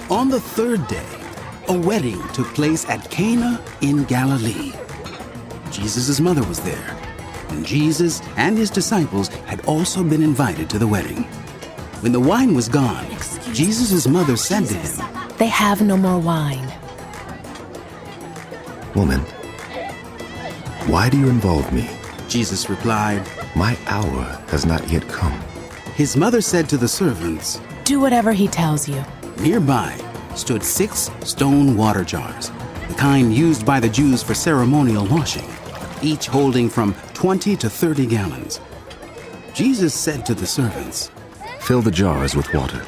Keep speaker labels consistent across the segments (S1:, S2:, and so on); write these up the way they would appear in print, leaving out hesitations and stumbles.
S1: On the third day, a wedding took place at Cana in Galilee. Jesus' mother was there, and Jesus and his disciples had also been invited to the wedding. When the wine was gone, Jesus' mother said to him,
S2: "They have no more wine."
S3: "Woman, why do you involve me?
S1: Jesus replied.
S3: My hour has not yet come."
S1: His mother said to the servants,
S2: "Do whatever he tells you."
S1: Nearby stood 6 stone water jars, the kind used by the Jews for ceremonial washing, each holding from 20 to 30 gallons. Jesus said to the servants,
S3: "Fill the jars with water."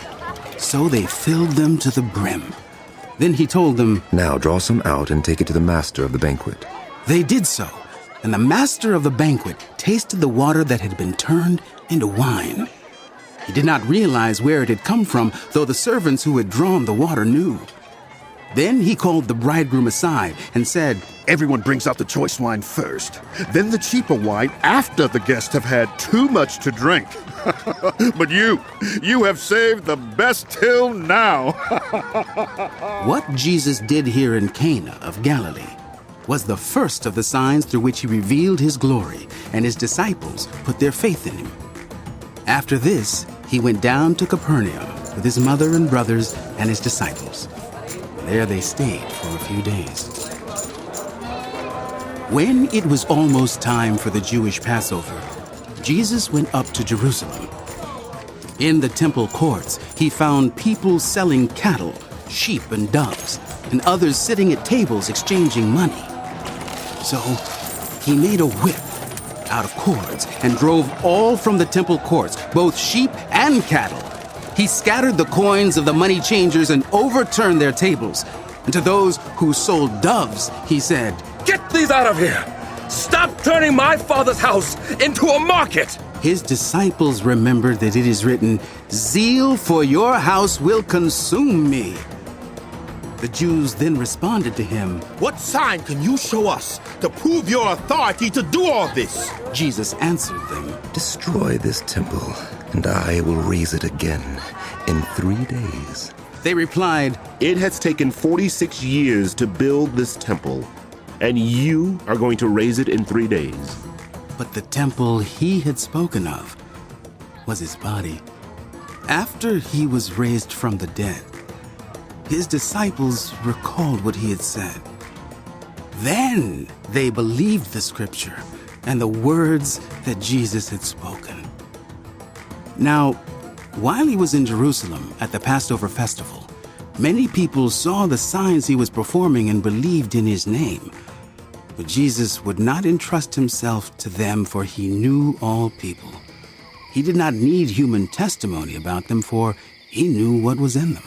S1: So they filled them to the brim. Then he told them,
S3: "Now draw some out and take it to the master of the banquet."
S1: They did so, and the master of the banquet tasted the water that had been turned into wine. He did not realize where it had come from, though the servants who had drawn the water knew. Then he called the bridegroom aside and said,
S4: "Everyone brings out the choice wine first, then the cheaper wine after the guests have had too much to drink. But you have saved the best till now."
S1: What Jesus did here in Cana of Galilee was the first of the signs through which he revealed his glory, and his disciples put their faith in him. After this, he went down to Capernaum with his mother and brothers and his disciples. There they stayed for a few days. When it was almost time for the Jewish Passover, Jesus went up to Jerusalem. In the temple courts, he found people selling cattle, sheep, and doves, and others sitting at tables exchanging money. So he made a whip out of cords and drove all from the temple courts, both sheep and cattle. He scattered the coins of the money changers and overturned their tables. And to those who sold doves, he said,
S5: "Get these out of here! Stop turning my Father's house into a market!"
S1: His disciples remembered that it is written, "Zeal for your house will consume me." The Jews then responded to him,
S6: "What sign can you show us to prove your authority to do all this?"
S1: Jesus answered them,
S3: "Destroy this temple, and I will raise it again in 3 days."
S1: They replied,
S7: "It has taken 46 years to build this temple, and you are going to raise it in 3 days."
S1: But the temple he had spoken of was his body. After he was raised from the dead, his disciples recalled what he had said. Then they believed the scripture and the words that Jesus had spoken. Now, while he was in Jerusalem at the Passover festival, many people saw the signs he was performing and believed in his name. But Jesus would not entrust himself to them, for he knew all people. He did not need human testimony about them, for he knew what was in them.